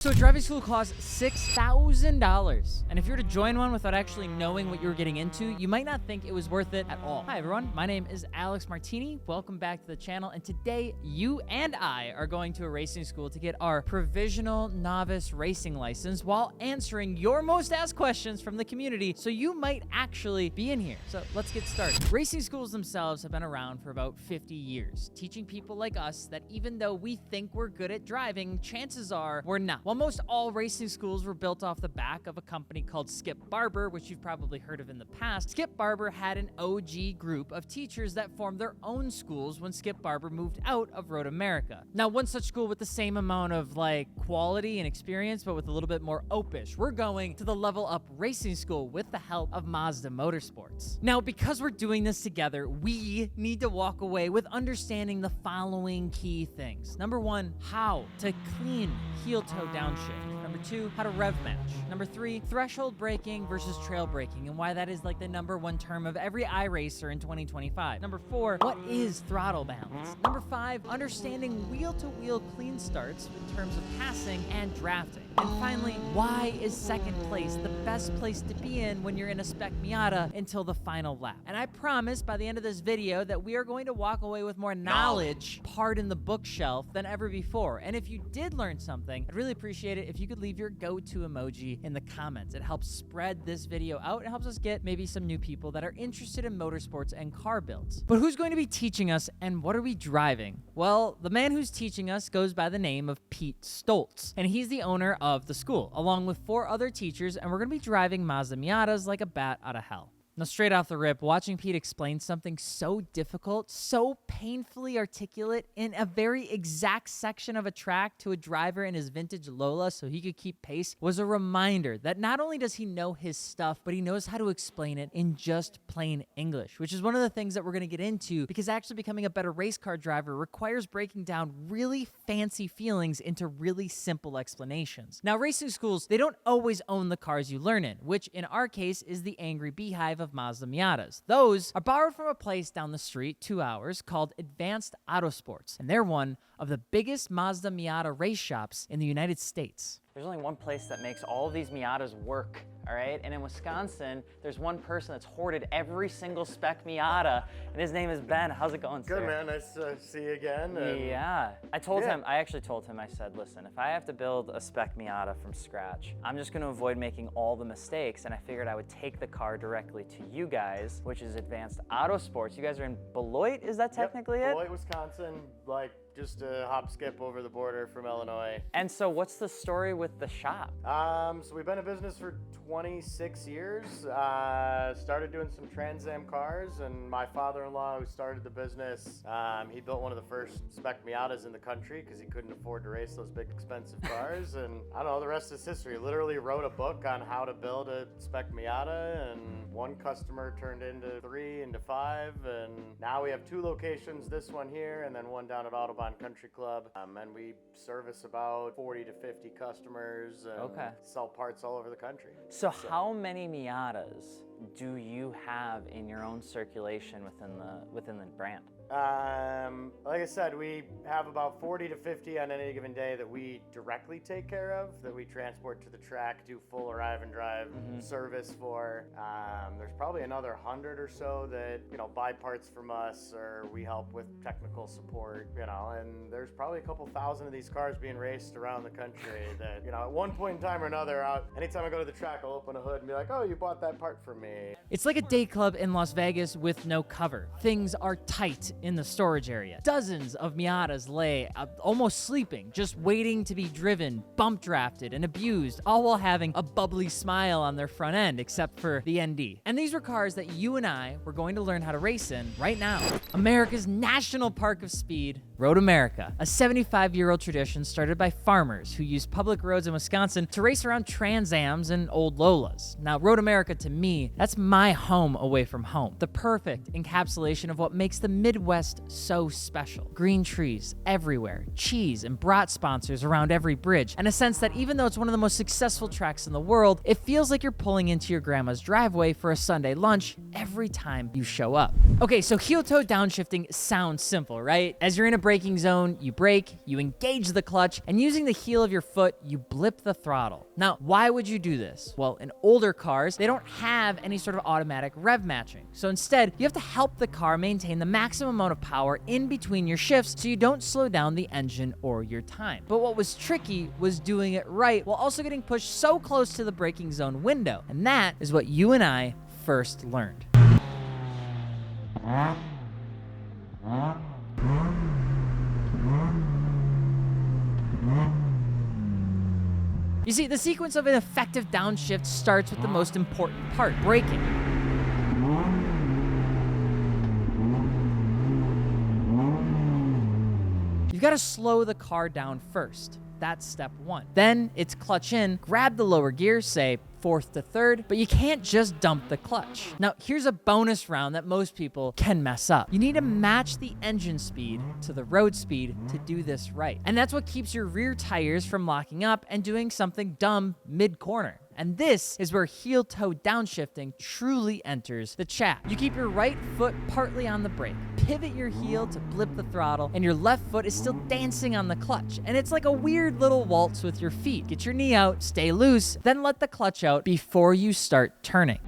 So driving school costs $6,000. And if you were to join one without actually knowing what you were getting into, you might not think it was worth it at all. Hi everyone, my name is AlexMartini. Welcome back to the channel. And today you and I are going to a racing school to get our provisional novice racing license while answering your most asked questions from the community. So you might actually be in here. So let's get started. Racing schools themselves have been around for about 50 years, teaching people like us that even though we think we're good at driving, chances are we're not. While most all racing schools were built off the back of a company called Skip Barber, which you've probably heard of in the past, Skip Barber had an OG group of teachers that formed their own schools when Skip Barber moved out of Road America. Now, one such school with the same amount of quality and experience, but with a little bit more opish, we're going to the LevelUp Racing School with the help of Mazda Motorsports. Now, because we're doing this together, we need to walk away with understanding the following key things. Number one, how to clean heel-toe downshift. Number two, how to rev match. Number three, threshold braking versus trail braking and why that is the number one term of every iRacer in 2025. Number four, what is throttle balance? Number five, understanding wheel-to-wheel clean starts in terms of passing and drafting. And finally, why is second place the best place to be in when you're in a spec Miata until the final lap? And I promise by the end of this video that we are going to walk away with more knowledge, pardon the bookshelf, than ever before. And if you did learn something, I'd really appreciate it if you could leave your go-to emoji in the comments. It helps spread this video out. It helps us get maybe some new people that are interested in motorsports and car builds. But who's going to be teaching us and what are we driving? Well, the man who's teaching us goes by the name of Pete Stoltz, and he's the owner of the school, along with 4 other teachers, and we're going to be driving Mazda Miatas like a bat out of hell. Now, straight off the rip, watching Pete explain something so difficult, so painfully articulate in a very exact section of a track to a driver in his vintage Lola so he could keep pace was a reminder that not only does he know his stuff, but he knows how to explain it in just plain English, which is one of the things that we're going to get into because actually becoming a better race car driver requires breaking down really fancy feelings into really simple explanations. Now, racing schools, they don't always own the cars you learn in, which in our case is the Angry Beehive of Mazda Miatas. Those are borrowed from a place down the street 2 hours called Advanced Autosports, and they're one of the biggest Mazda Miata race shops in the United States. There's only one place that makes all of these Miatas work, all right? And in Wisconsin, there's one person that's hoarded every single spec Miata, and his name is Ben. How's it going, sir? Good, man. Nice to see you again. Yeah. I actually told him, I said, listen, if I have to build a spec Miata from scratch, I'm just gonna avoid making all the mistakes, and I figured I would take the car directly to you guys, which is Advanced Autosports. You guys are in Beloit, is that technically it? Beloit, Wisconsin, just a hop skip over the border from Illinois. And so what's the story with the shop? So we've been in business for 26 years. Started doing some Trans Am cars, and my father-in-law who started the business, he built one of the first spec Miatas in the country because he couldn't afford to race those big expensive cars. And I don't know, the rest is history. Literally wrote a book on how to build a spec Miata, and one customer turned into 3, into 5, and now we have 2 locations, this one here and then one down at Autobahn Country Club, and we service about 40 to 50 customers and sell parts all over the country. So how many Miatas do you have in your own circulation within the brand? Like I said, we have about 40 to 50 on any given day that we directly take care of, that we transport to the track, do full arrive and drive service for. There's probably another 100 or so that, buy parts from us or we help with technical support, and there's probably a couple thousand of these cars being raced around the country that, at one point in time or another, anytime I go to the track, I'll open a hood and be like, oh, you bought that part from me. It's like a day club in Las Vegas with no cover. Things are tight in the storage area. Dozens of Miatas lay almost sleeping, just waiting to be driven, bump drafted, and abused, all while having a bubbly smile on their front end, except for the ND. And these were cars that you and I were going to learn how to race in right now. America's national park of speed, Road America, a 75-year-old tradition started by farmers who used public roads in Wisconsin to race around Trans Ams and old Lolas. Now, Road America, to me, that's my home away from home. The perfect encapsulation of what makes the Midwest Midwest so special. Green trees everywhere, cheese and brat sponsors around every bridge, and a sense that even though it's one of the most successful tracks in the world, it feels like you're pulling into your grandma's driveway for a Sunday lunch every time you show up. Okay, so heel-toe downshifting sounds simple, right? As you're in a braking zone, you brake, you engage the clutch, and using the heel of your foot, you blip the throttle. Now, why would you do this? Well, in older cars, they don't have any sort of automatic rev matching. So instead, you have to help the car maintain the maximum amount of power in between your shifts so you don't slow down the engine or your time. But what was tricky was doing it right while also getting pushed so close to the braking zone window. And that is what you and I first learned. You see, the sequence of an effective downshift starts with the most important part, braking. You've got to slow the car down first. That's step one. Then it's clutch in, grab the lower gear, say fourth to third, but you can't just dump the clutch. Now, here's a bonus round that most people can mess up. You need to match the engine speed to the road speed to do this right. And that's what keeps your rear tires from locking up and doing something dumb mid-corner. And this is where heel-toe downshifting truly enters the chat. You keep your right foot partly on the brake, pivot your heel to blip the throttle, and your left foot is still dancing on the clutch. And it's like a weird little waltz with your feet. Get your knee out, stay loose, then let the clutch out before you start turning.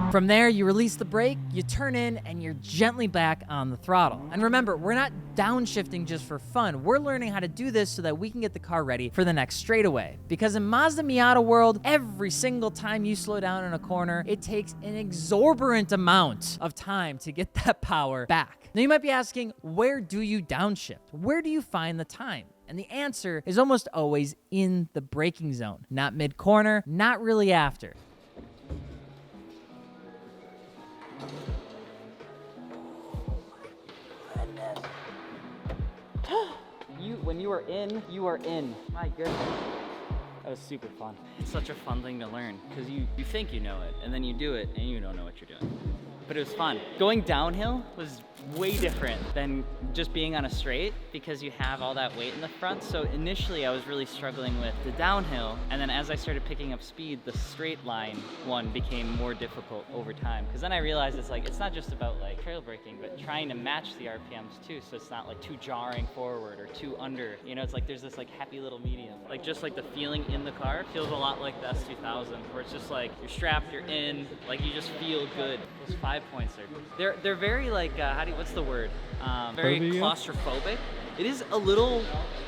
From there, you release the brake, you turn in, and you're gently back on the throttle. And remember, we're not downshifting just for fun. We're learning how to do this so that we can get the car ready for the next straightaway. Because in Mazda Miata world, every single time you slow down in a corner, it takes an exorbitant amount of time to get that power back. Now you might be asking, where do you downshift? Where do you find the time? And the answer is almost always in the braking zone. Not mid-corner, not really after. When you are in, you are in. My goodness. That was super fun. It's such a fun thing to learn because you think you know it and then you do it and you don't know what you're doing. But it was fun. Going downhill was way different than just being on a straight because you have all that weight in the front. So initially I was really struggling with the downhill, and then as I started picking up speed, the straight line one became more difficult over time. Because then I realized it's not just about like trail braking, but trying to match the RPMs too, so it's not like too jarring forward or too under. You know, it's like there's this like happy little medium. Like just like the feeling in the car feels a lot like the S2000, where it's just like you're strapped, you're in, like you just feel good. Those 5 points they're very like what's the word? Very claustrophobic. It is a little,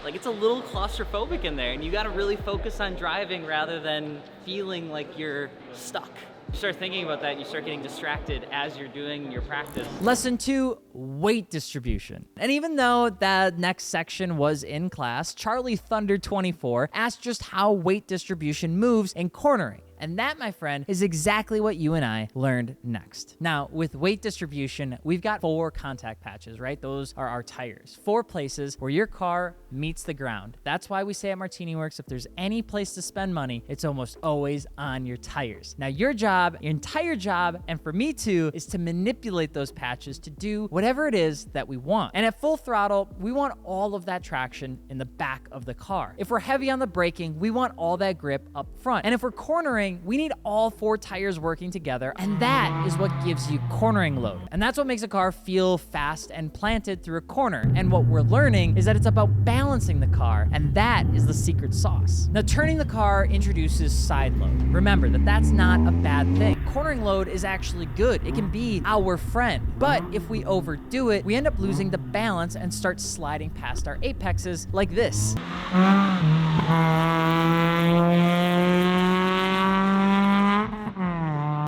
it's a little claustrophobic in there, and you gotta really focus on driving rather than feeling like you're stuck. You start thinking about that, and you start getting distracted as you're doing your practice. Lesson 2, weight distribution. And even though that next section was in class, Charlie Thunder 24 asked just how weight distribution moves in cornering. And that, my friend, is exactly what you and I learned next. Now, with weight distribution, we've got 4 contact patches, right? Those are our tires. 4 places where your car meets the ground. That's why we say at Martini Works, if there's any place to spend money, it's almost always on your tires. Now, your job, your entire job, and for me too, is to manipulate those patches to do whatever it is that we want. And at full throttle, we want all of that traction in the back of the car. If we're heavy on the braking, we want all that grip up front. And if we're cornering, we need all 4 tires working together, and that is what gives you cornering load. And that's what makes a car feel fast and planted through a corner. And what we're learning is that it's about balancing the car, and that is the secret sauce. Now, turning the car introduces side load. Remember that that's not a bad thing. Cornering load is actually good. It can be our friend. But if we overdo it, we end up losing the balance and start sliding past our apexes like this.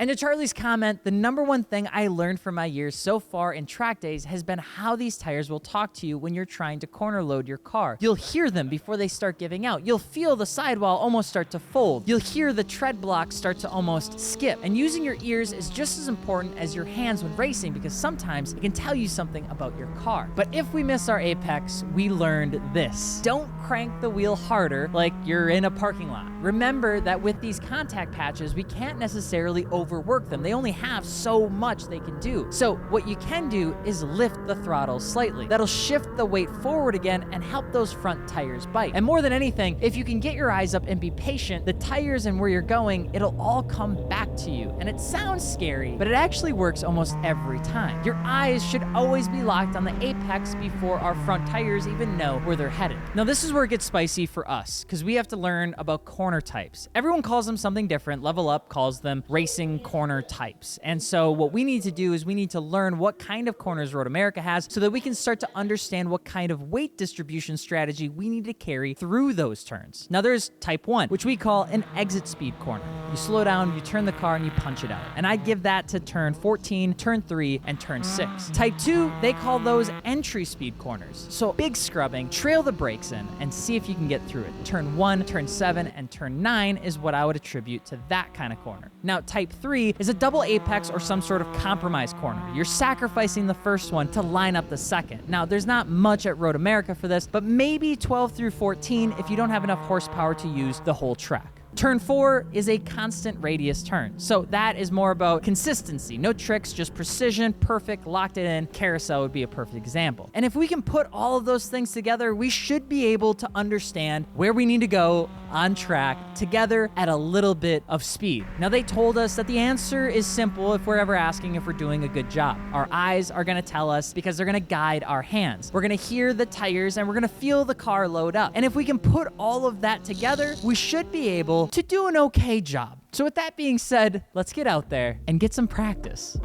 And to Charlie's comment, the number one thing I learned from my years so far in track days has been how these tires will talk to you when you're trying to corner load your car. You'll hear them before they start giving out. You'll feel the sidewall almost start to fold. You'll hear the tread block start to almost skip. And using your ears is just as important as your hands when racing, because sometimes it can tell you something about your car. But if we miss our apex, we learned this. Don't crank the wheel harder like you're in a parking lot. Remember that with these contact patches, we can't necessarily overwork them. They only have so much they can do. So what you can do is lift the throttle slightly. That'll shift the weight forward again and help those front tires bite. And more than anything, if you can get your eyes up and be patient, the tires and where you're going, it'll all come back to you. And it sounds scary, but it actually works almost every time. Your eyes should always be locked on the apex before our front tires even know where they're headed. Now this is where it gets spicy for us, because we have to learn about corner types. Everyone calls them something different. LevelUp calls them racing corner types. And so what we need to do is we need to learn what kind of corners Road America has so that we can start to understand what kind of weight distribution strategy we need to carry through those turns. Now there's type 1, which we call an exit speed corner. You slow down, you turn the car, and you punch it out. And I give that to turn 14, turn 3, and turn 6. Type 2, they call those entry speed corners. So big scrubbing, trail the brakes in, and see if you can get through it. Turn 1, turn 7, and turn 9 is what I would attribute to that kind of corner. Now type 3 is a double apex or some sort of compromise corner. You're sacrificing the first one to line up the second. Now there's not much at Road America for this, but maybe 12 through 14 if you don't have enough horsepower to use the whole track. Turn 4 is a constant radius turn. So that is more about consistency. No tricks, just precision, perfect, locked it in. Carousel would be a perfect example. And if we can put all of those things together, we should be able to understand where we need to go on track together at a little bit of speed. Now they told us that the answer is simple if we're ever asking if we're doing a good job. Our eyes are gonna tell us because they're gonna guide our hands. We're gonna hear the tires and we're gonna feel the car load up. And if we can put all of that together, we should be able to do an okay job. So with that being said, let's get out there and get some practice.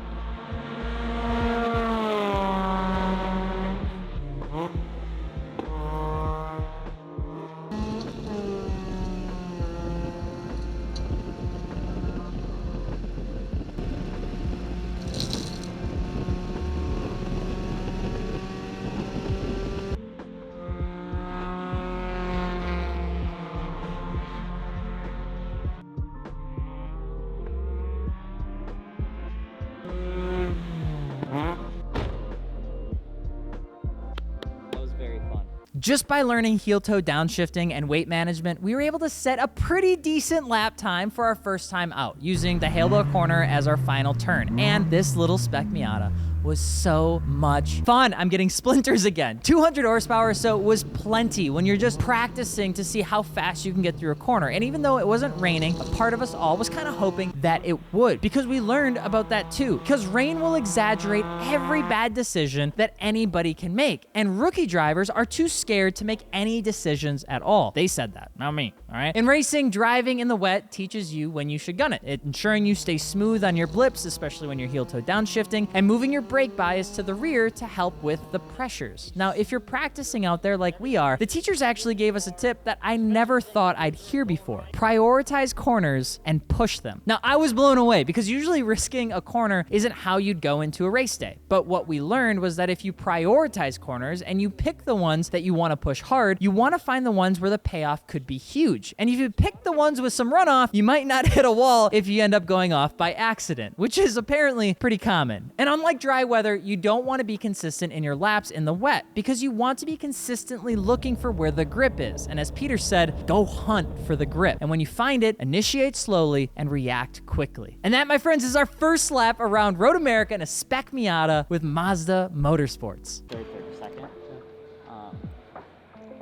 Just by learning heel-toe downshifting and weight management, we were able to set a pretty decent lap time for our first time out, using the Hailbell corner as our final turn. And this little spec Miata was so much fun. I'm getting splinters again. 200 horsepower, so it was plenty when you're just practicing to see how fast you can get through a corner. And even though it wasn't raining, a part of us all was kind of hoping that it would, because we learned about that too. Because rain will exaggerate every bad decision that anybody can make. And rookie drivers are too scared to make any decisions at all. They said that, not me, all right? In racing, driving in the wet teaches you when you should gun it, ensuring you stay smooth on your blips, especially when you're heel-toe downshifting, and moving your brake bias to the rear to help with the pressures. Now, if you're practicing out there like we are, the teachers actually gave us a tip that I never thought I'd hear before. Prioritize corners and push them. Now, I was blown away because usually risking a corner isn't how you'd go into a race day. But what we learned was that if you prioritize corners and you pick the ones that you want to push hard, you want to find the ones where the payoff could be huge. And if you pick the ones with some runoff, you might not hit a wall if you end up going off by accident, which is apparently pretty common. And unlike dry weather, you don't want to be consistent in your laps in the wet because you want to be consistently looking for where the grip is. And as Peter said, go hunt for the grip. And when you find it, initiate slowly and react quickly. And that, my friends, is our first lap around Road America in a spec Miata with Mazda Motorsports. Very quick second.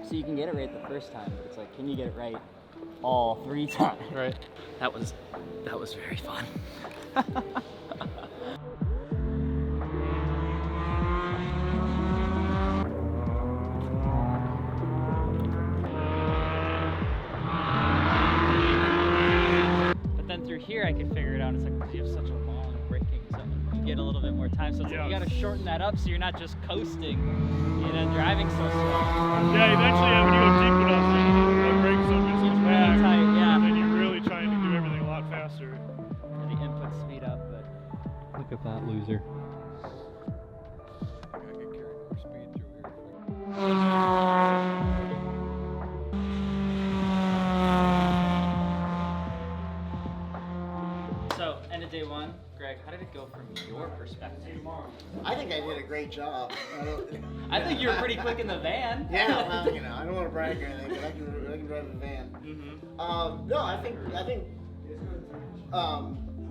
So you can get it right the first time, but it's like, can you get it right all 3 times? Right. That was very fun. Through here I could figure it out. It's like, you have such a long braking zone. You get a little bit more time, so it's like you gotta shorten that up so you're not just coasting, driving so slow. Yeah, eventually when you go deep enough, the brake zone gets really tight, yeah. And then you're really trying to do everything a lot faster. And the input speed up. user. So, end of day one, Greg, how did it go from your perspective? I think I did a great job. I think you were pretty quick in the van. Yeah, well, you know, I don't want to brag or anything, but I can drive a van. No, I think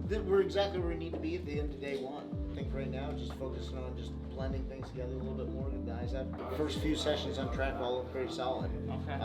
that we're exactly where we need to be at the end of day one. I think right now, just focusing on just blending things together a little bit more. The guys have first few sessions on track all look pretty solid. Okay.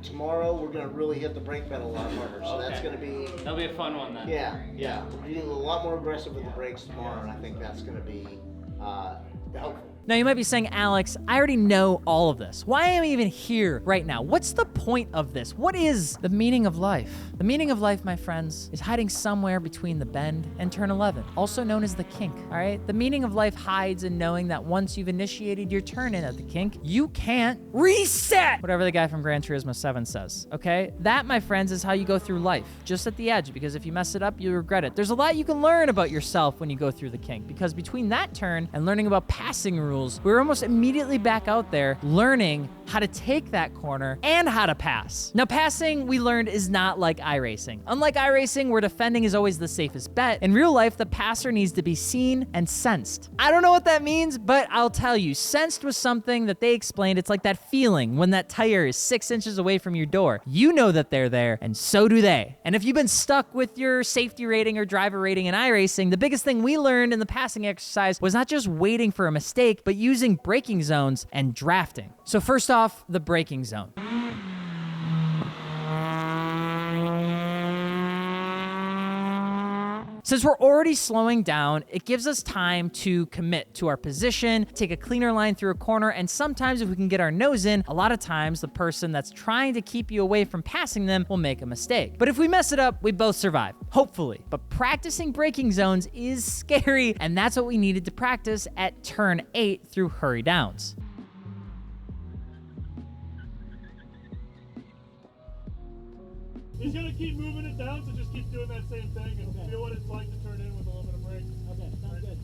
Tomorrow we're gonna really hit the brake pedal a lot harder, so that's gonna be. That'll be a fun one then. Yeah. We're being a lot more aggressive with the brakes tomorrow, and I think that's gonna be helpful. Now you might be saying, Alex, I already know all of this. Why am I even here right now? What's the point of this? What is the meaning of life? The meaning of life, my friends, is hiding somewhere between the bend and turn 11, also known as the kink, all right? The meaning of life hides in knowing that once you've initiated your turn in at the kink, you can't reset, whatever the guy from Gran Turismo 7 says, okay? That, my friends, is how you go through life, just at the edge, because if you mess it up, you regret it. There's a lot you can learn about yourself when you go through the kink, because between that turn and learning about passing rules, we're almost immediately back out there learning how to take that corner and how to pass. Now, passing, we learned, is not like iRacing. Unlike iRacing, where defending is always the safest bet, in real life, the passer needs to be seen and sensed. I don't know what that means, but I'll tell you, sensed was something that they explained. It's like that feeling when that tire is 6 inches away from your door. You know that they're there, and so do they. And if you've been stuck with your safety rating or driver rating in iRacing, the biggest thing we learned in the passing exercise was not just waiting for a mistake, but using braking zones and drafting. So first off, the braking zone. Since we're already slowing down, it gives us time to commit to our position, take a cleaner line through a corner, and sometimes if we can get our nose in, a lot of times the person that's trying to keep you away from passing them will make a mistake. But if we mess it up, we both survive, hopefully. But practicing braking zones is scary, and that's what we needed to practice at turn 8 through hurry downs. He's gonna keep moving it down, so just keep doing that same thing and feel what it's like to turn in with a little bit of brake. Okay, sounds good.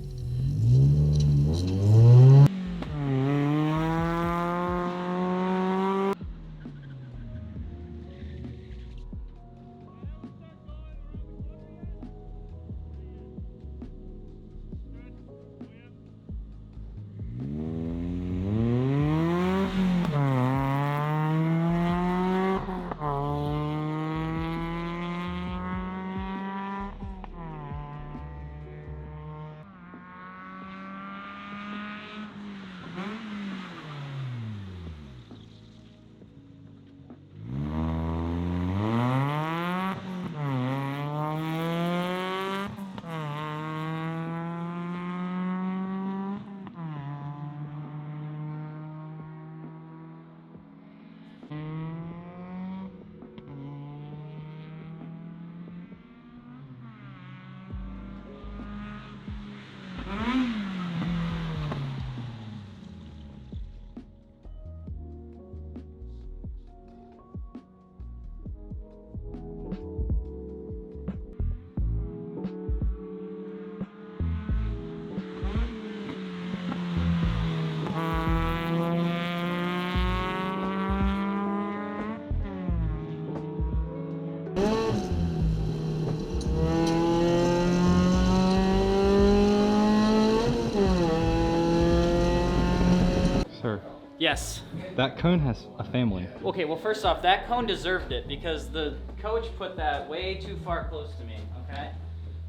Sir, Yes. that cone has a family. Okay, well, first off, that cone deserved it because the coach put that way too far close to me, okay?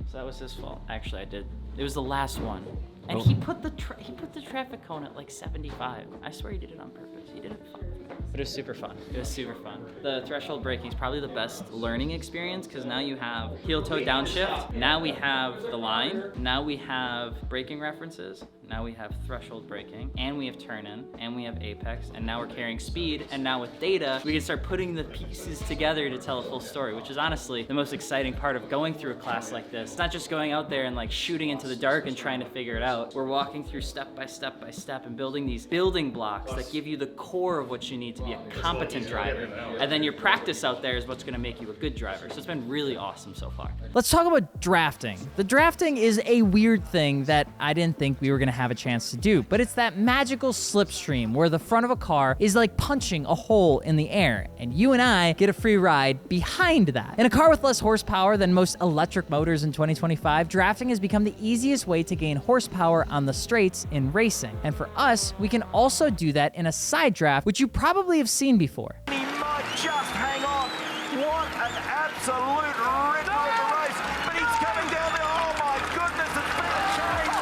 So that was his fault. Actually, I did. It was the last one. And he put the traffic cone at like 75. I swear he did it on purpose. He did it fun. But it was super fun. It was super fun. The threshold braking is probably the best learning experience because now you have heel toe downshift. Now we have the line. Now we have braking references. Now we have threshold braking, and we have turn-in, and we have apex, and now we're carrying speed, and now with data, we can start putting the pieces together to tell a full story, which is honestly the most exciting part of going through a class like this. It's not just going out there and like shooting into the dark and trying to figure it out. We're walking through step by step by step and building these building blocks that give you the core of what you need to be a competent driver. And then your practice out there is what's gonna make you a good driver. So it's been really awesome so far. Let's talk about drafting. The drafting is a weird thing that I didn't think we were gonna have a chance to do, but it's that magical slipstream where the front of a car is like punching a hole in the air, and you and I get a free ride behind that. In a car with less horsepower than most electric motors in 2025, drafting has become the easiest way to gain horsepower on the straights in racing. And for us, we can also do that in a side draft, which you probably have seen before. He might just hang on. What an absolute rip of the race. But he's coming down there. Oh my goodness, it's been a change.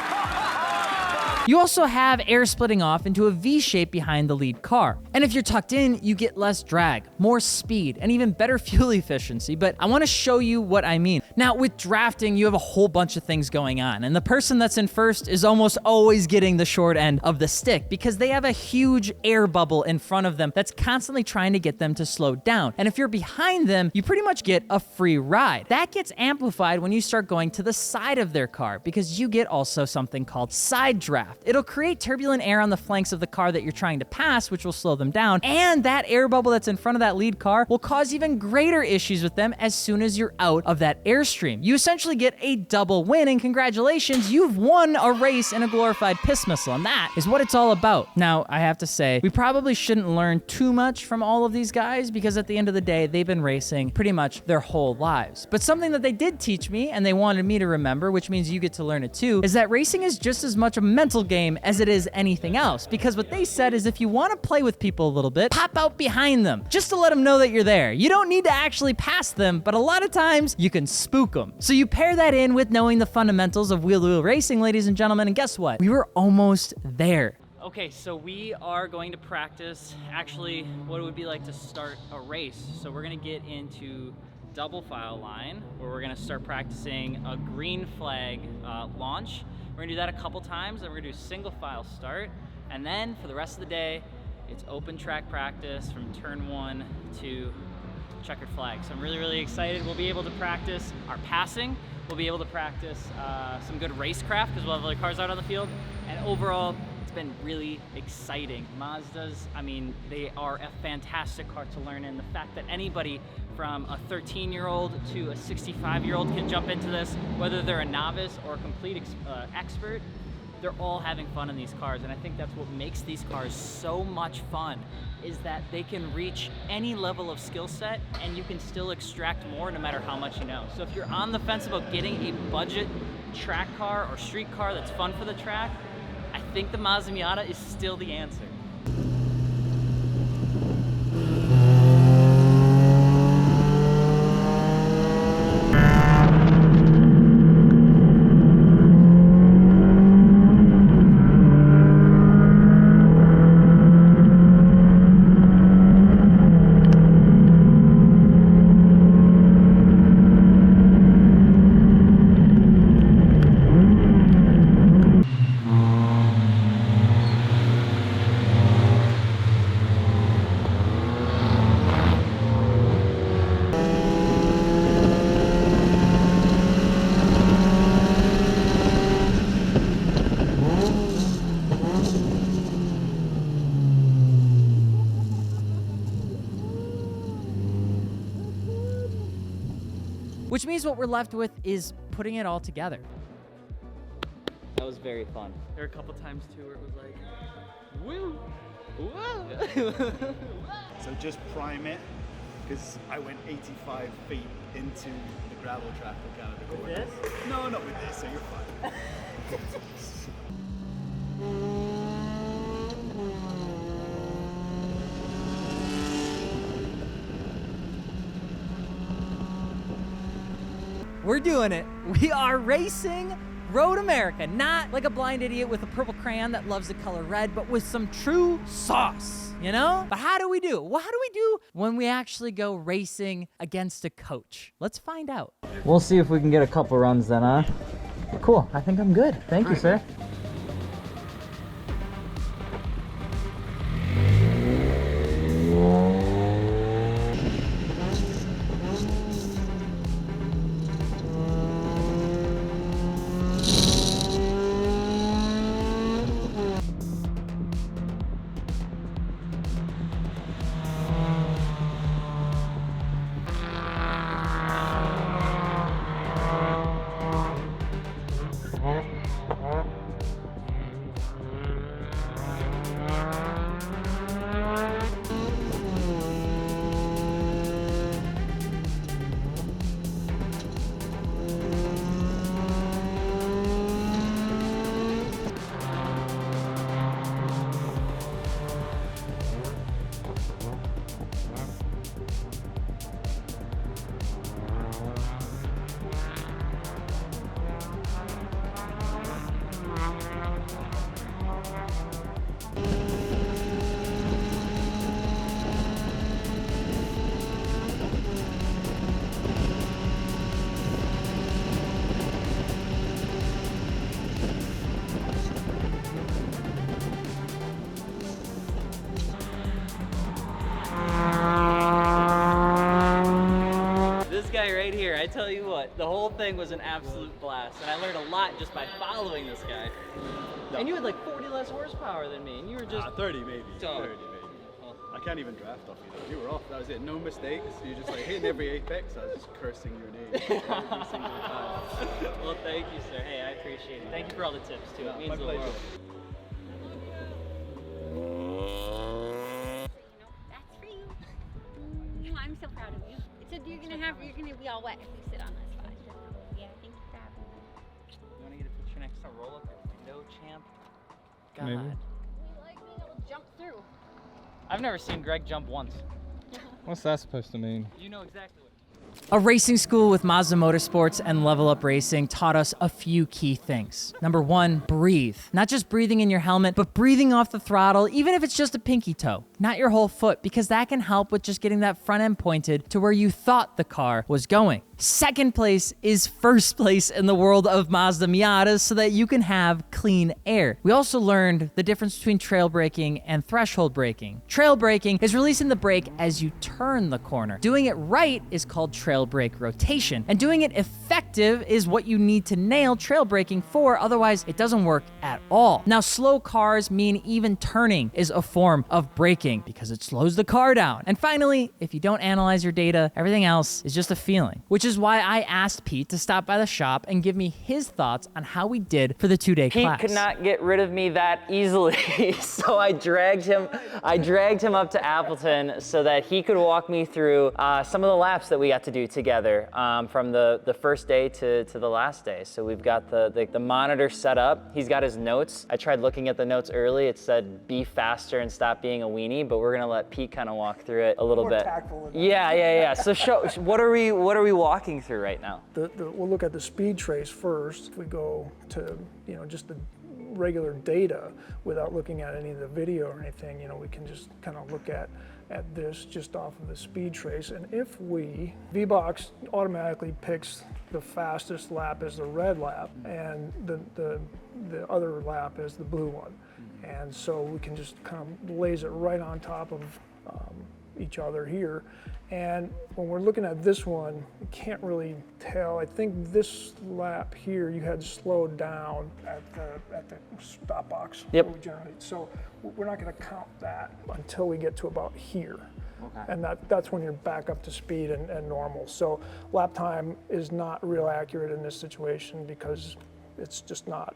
You also have air splitting off into a V shape behind the lead car. And if you're tucked in, you get less drag, more speed, and even better fuel efficiency, but I wanna show you what I mean. Now, with drafting, you have a whole bunch of things going on, and the person that's in first is almost always getting the short end of the stick because they have a huge air bubble in front of them that's constantly trying to get them to slow down. And if you're behind them, you pretty much get a free ride. That gets amplified when you start going to the side of their car because you get also something called side draft. It'll create turbulent air on the flanks of the car that you're trying to pass, which will slow them down, and that air bubble that's in front of that lead car will cause even greater issues with them as soon as you're out of that airstream. You essentially get a double win, and congratulations, you've won a race in a glorified piss missile, and that is what it's all about. Now, I have to say, we probably shouldn't learn too much from all of these guys because at the end of the day, they've been racing pretty much their whole lives. But something that they did teach me, and they wanted me to remember, which means you get to learn it too, is that racing is just as much a mental game as it is anything else. Because what they said is if you want to play with people a little bit, pop out behind them just to let them know that you're there. You don't need to actually pass them, but a lot of times you can spook them. So you pair that in with knowing the fundamentals of wheel-to-wheel racing, ladies and gentlemen, and guess what? We were almost there. Okay, so we are going to practice actually what it would be like to start a race. So we're gonna get into double file line where we're gonna start practicing a green flag launch. We're gonna do that a couple times, and we're gonna do single file start. And then for the rest of the day, it's open track practice from turn 1 to checkered flag. So I'm really, really excited. We'll be able to practice our passing. We'll be able to practice some good racecraft because we'll have other cars out on the field. And overall, it's been really exciting. Mazdas, I mean, they are a fantastic car to learn in. The fact that anybody from a 13-year-old to a 65-year-old can jump into this, whether they're a novice or a complete expert, they're all having fun in these cars. And I think that's what makes these cars so much fun, is that they can reach any level of skill set and you can still extract more no matter how much you know. So if you're on the fence about getting a budget track car or street car that's fun for the track, I think the Mazda Miata is still the answer. Which means what we're left with is putting it all together. That was very fun. There were a couple times too where it was like, woo, whoa. So just prime it, because I went 85 feet into the gravel traffic out of the corner. With this? No, not with this, so you're fine. We're doing it. We are racing Road America, not like a blind idiot with a purple crayon that loves the color red, but with some true sauce, you know? But how do we do? Well, how do we do when we actually go racing against a coach? Let's find out. We'll see if we can get a couple runs then, huh? Cool, I think I'm good. Thank you, sir. This guy right here, I tell you what, the whole thing was an absolute blast, and I learned a lot just by following this guy. No. And you had like 40 less horsepower than me, and you were just 30 maybe. Oh. 30 maybe. I can't even draft off you though. You were off. That was it. No mistakes. You're just like hitting every apex. I was just cursing your name every single time. Well, thank you, sir. Hey, I appreciate it. Thank you for all the tips too. It means My the pleasure. world. That's for you. I'm so proud of you. So you're gonna be all wet if you sit on this spot. Yeah, thank you for having me. You want to get a picture next to roll up your window, champ? God. Maybe. We like being able to jump through. I've never seen Greg jump once. What's that supposed to mean? You know exactly what. A racing school with Mazda Motorsports and LevelUp Racing taught us a few key things. Number one, breathe. Not just breathing in your helmet, but breathing off the throttle, even if it's just a pinky toe, not your whole foot, because that can help with just getting that front end pointed to where you thought the car was going. Second place is first place in the world of Mazda Miatas so that you can have clean air. We also learned the difference between trail braking and threshold braking. Trail braking is releasing the brake as you turn the corner. Doing it right is called trail brake rotation, and doing it effective is what you need to nail trail braking for, otherwise it doesn't work at all. Now, slow cars mean even turning is a form of braking because it slows the car down. And finally, if you don't analyze your data, everything else is just a feeling, which is why I asked Pete to stop by the shop and give me his thoughts on how we did for the 2-day class. Pete could not get rid of me that easily, so I dragged him up to Appleton so that he could walk me through some of the laps that we got to do together from the first day to the last day. So we've got the monitor set up. He's got his notes. I tried looking at the notes early. It said be faster and stop being a weenie, but we're gonna let Pete kind of walk through it a little bit. Yeah. So what are we walking through right now? We'll look at the speed trace first. If we go to just the regular data without looking at any of the video or anything, we can just kind of look at this just off of the speed trace. And if V-Box automatically picks the fastest lap as the red lap, and the other lap is the blue one. And so we can just kind of lays it right on top of each other here. And when we're looking at this one, you can't really tell. I think this lap here, you had slowed down at the stop box. Yep. Where we generate. So we're not going to count that until we get to about here. Okay. And that's when you're back up to speed and normal. So lap time is not real accurate in this situation because it's just not.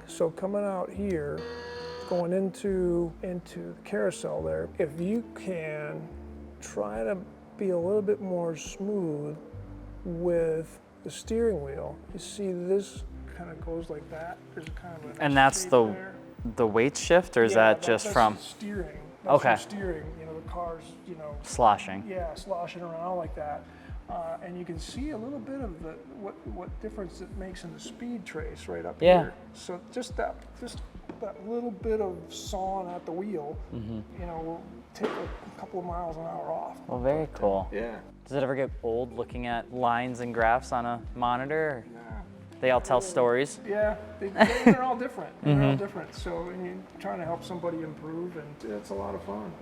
So coming out here, going into the carousel there, if you can try to be a little bit more smooth with the steering wheel, you see this kind of goes like that. There's kind of a And that's shape the there. the weight shift, or is that just that's from the steering? That's Okay. the steering. The car's sloshing? Yeah, sloshing around like that. And you can see a little bit of what difference it makes in the speed trace right up here. So just that little bit of sawing at the wheel, will take a couple of miles an hour off. Well, very cool. Yeah. Does it ever get old looking at lines and graphs on a monitor? Nah. They all tell stories. Yeah, they're all different. They're all different. So when you're trying to help somebody improve, and it's a lot of fun.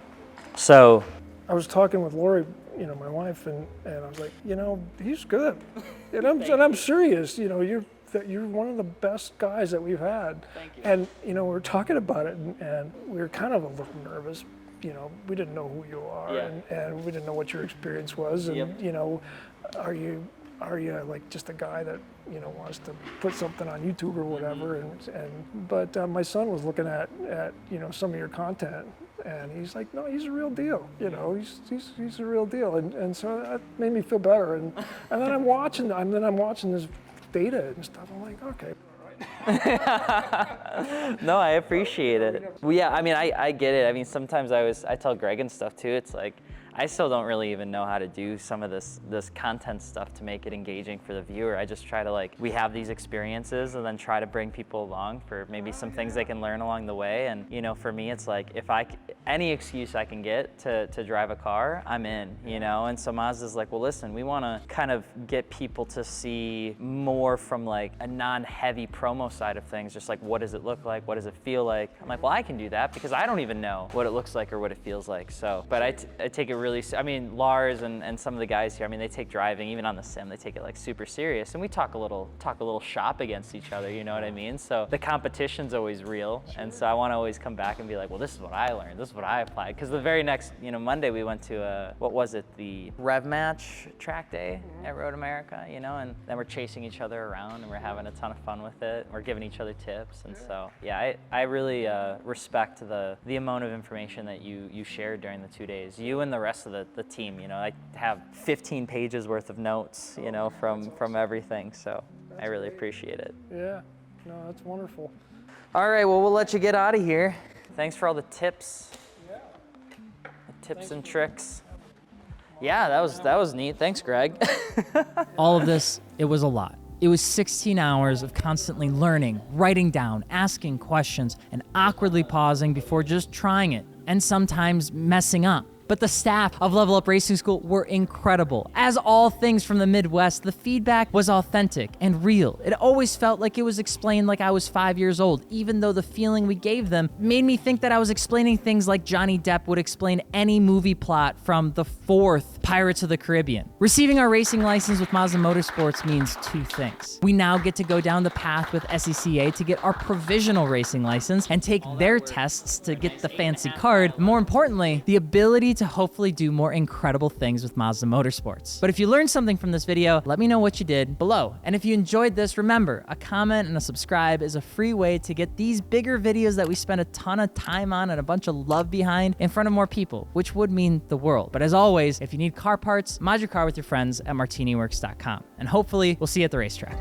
So I was talking with Lori, my wife, and I was like, he's good, and I'm serious. You're one of the best guys that we've had. Thank you. And we were talking about it, and we were kind of a little nervous. We didn't know who you are, and we didn't know what your experience was, and are you like just a guy that wants to put something on YouTube or whatever? But my son was looking at some of your content. And he's like, no, he's a real deal. He's a real deal. And so that made me feel better. And then I'm watching this data and stuff. I'm like, okay. No, I appreciate it. Well, yeah, I mean, I get it. I mean, sometimes I tell Gregg and stuff too. It's like, I still don't really even know how to do some of this content stuff to make it engaging for the viewer. I just try to, like, we have these experiences and then try to bring people along for maybe some things they can learn along the way. And, you know, for me, it's like, if any excuse I can get to drive a car, I'm in, you know? And so Mazda's like, well, listen, we want to kind of get people to see more from like a non-heavy promo side of things, just like, what does it look like? What does it feel like? I'm like, well, I can do that because I don't even know what it looks like or what it feels like. So, but I take it really, I mean, Lars and some of the guys here, I mean, they take driving, even on the sim, they take it like super serious, and we talk a little shop against each other, you know what I mean? So the competition's always real, and so I want to always come back and be like, well, this is what I learned, this is what I applied. Because the very next, you know, Monday we went to what was it, the Rev Match track day at Road America, you know, and then we're chasing each other around and we're having a ton of fun with it. We're giving each other tips, and so yeah, I really respect the amount of information that you shared during the 2 days. You and the rest of the team, you know, I have 15 pages worth of notes, you know, from everything. So I really appreciate it. Yeah, no, that's wonderful. All right, well, we'll let you get out of here. Thanks for all the tips. Yeah. The tips and tricks. Yeah, that was neat. Thanks, Gregg. All of this, it was a lot. It was 16 hours of constantly learning, writing down, asking questions, and awkwardly pausing before just trying it, and sometimes messing up. But the staff of LevelUp Racing School were incredible. As all things from the Midwest, the feedback was authentic and real. It always felt like it was explained like I was 5 years old, even though the feeling we gave them made me think that I was explaining things like Johnny Depp would explain any movie plot from the 4th Pirates of the Caribbean. Receiving our racing license with Mazda Motorsports means 2 things. We now get to go down the path with SECA to get our provisional racing license and take their tests to get the fancy card. More importantly, the ability to hopefully do more incredible things with Mazda Motorsports. But if you learned something from this video, let me know what you did below. And if you enjoyed this, remember, a comment and a subscribe is a free way to get these bigger videos that we spend a ton of time on and a bunch of love behind in front of more people, which would mean the world. But as always, if you need car parts, mod your car with your friends at martiniworks.com. And hopefully, we'll see you at the racetrack.